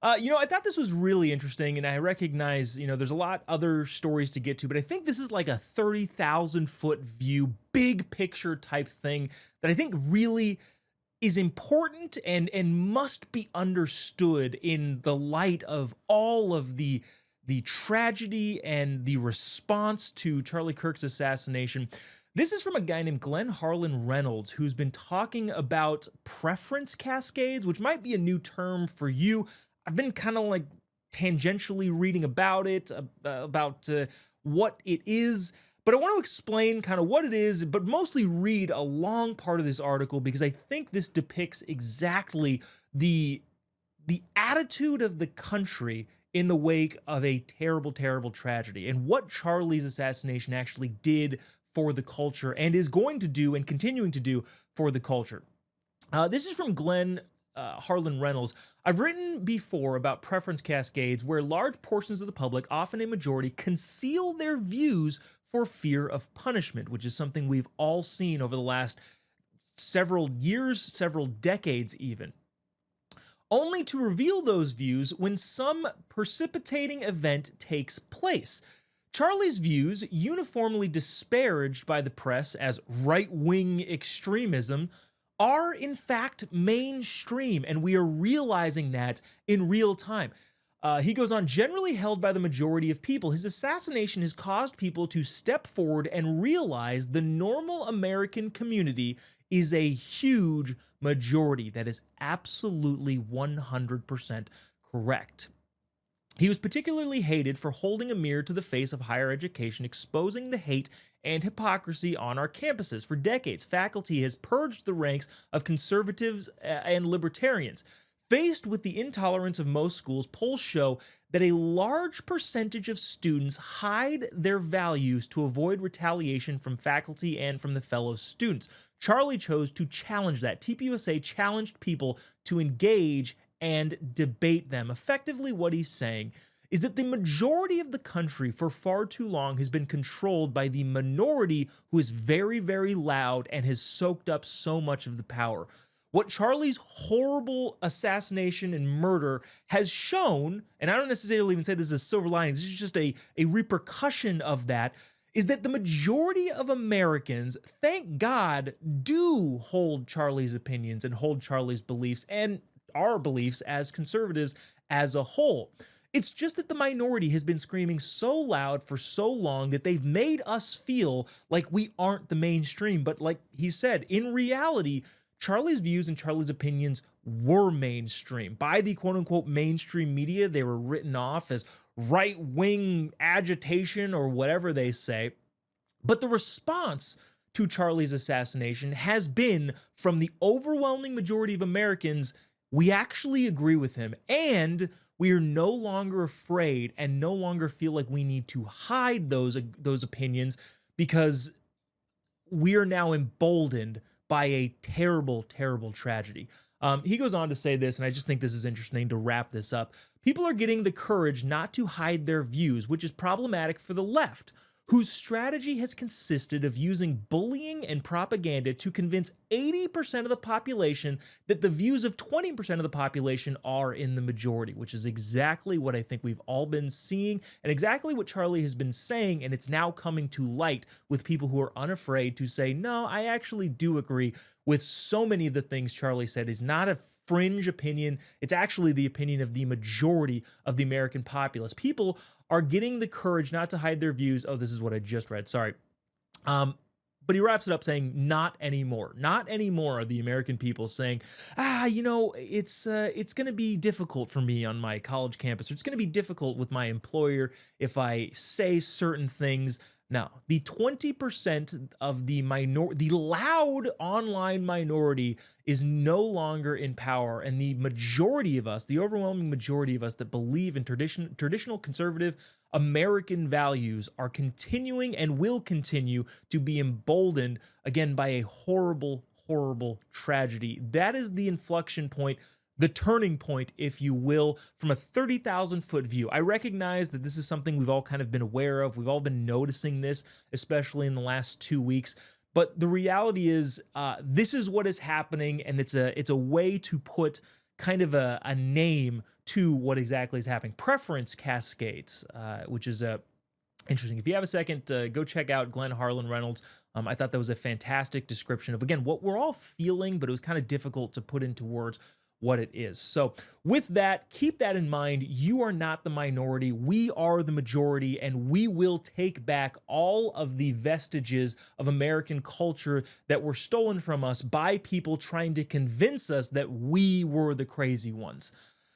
I thought this was really interesting, and I recognize, there's a lot other stories to get to, but I think this is like a 30,000-foot view, big picture type thing that I think really is important and must be understood in the light of all of the tragedy and the response to Charlie Kirk's assassination. This is from a guy named Glenn Harlan Reynolds, who's been talking about preference cascades, which might be a new term for you. I've been kind of like tangentially reading about it, about what it is, but I want to explain kind of what it is, but mostly read a long part of this article because I think this depicts exactly the attitude of the country in the wake of a terrible, terrible tragedy and what Charlie's assassination actually did for the culture and is going to do and continuing to do for the culture. This is from Glenn Harlan Reynolds. I've written before about preference cascades where large portions of the public, often a majority, conceal their views for fear of punishment, which is something we've all seen over the last several years, several decades even, only to reveal those views when some precipitating event takes place. Charlie's views, uniformly disparaged by the press as right-wing extremism, are in fact mainstream, and we are realizing that in real time. He goes on, generally held by the majority of people, his assassination has caused people to step forward and realize the normal American community is a huge majority. That is absolutely 100% correct. He was particularly hated for holding a mirror to the face of higher education, exposing the hate and hypocrisy on our campuses. For decades, faculty has purged the ranks of conservatives and libertarians. Faced with the intolerance of most schools, polls show that a large percentage of students hide their values to avoid retaliation from faculty and from the fellow students. Charlie chose to challenge that. TPUSA challenged people to engage and debate them. Effectively, what he's saying is that the majority of the country for far too long has been controlled by the minority who is very, very loud and has soaked up so much of the power. What Charlie's horrible assassination and murder has shown, and I don't necessarily even say this is silver lining, this is just a repercussion of that, is that the majority of Americans, thank God, do hold Charlie's opinions and hold Charlie's beliefs and our beliefs as conservatives as a whole. It's just that the minority has been screaming so loud for so long that they've made us feel like we aren't the mainstream. But like he said, in reality, Charlie's views and Charlie's opinions were mainstream. By the quote-unquote mainstream media, they were written off as right-wing agitation or whatever they say. But the response to Charlie's assassination has been, from the overwhelming majority of Americans, we actually agree with him, and we are no longer afraid and no longer feel like we need to hide those opinions because we are now emboldened by a terrible, terrible tragedy. He goes on to say this, and I just think this is interesting to wrap this up. People are getting the courage not to hide their views, which is problematic for the left, whose strategy has consisted of using bullying and propaganda to convince 80% of the population that the views of 20% of the population are in the majority, which is exactly what I think we've all been seeing and exactly what Charlie has been saying, and it's now coming to light with people who are unafraid to say, no, I actually do agree with so many of the things Charlie said. Is not a fringe opinion. It's actually the opinion of the majority of the American populace. People are getting the courage not to hide their views. Oh, this is what I just read. Sorry. But he wraps it up saying, not anymore. Not anymore are the American people saying, it's going to be difficult for me on my college campus, or it's going to be difficult with my employer if I say certain things. Now, the 20% of the loud online minority is no longer in power, and the majority of us, the overwhelming majority of us that believe in traditional conservative American values are continuing and will continue to be emboldened again by a horrible, horrible tragedy. That is the inflection point, the turning point, if you will, from a 30,000-foot view. I recognize that this is something we've all kind of been aware of. We've all been noticing this, especially in the last 2 weeks. But the reality is, this is what is happening, and it's a way to put kind of a name to what exactly is happening. Preference cascades, which is interesting. If you have a second, go check out Glenn Harlan Reynolds. I thought that was a fantastic description of, again, what we're all feeling, but it was kind of difficult to put into words what it is. So with that, keep that in mind. You are not the minority. We are the majority, and we will take back all of the vestiges of American culture that were stolen from us by people trying to convince us that we were the crazy ones.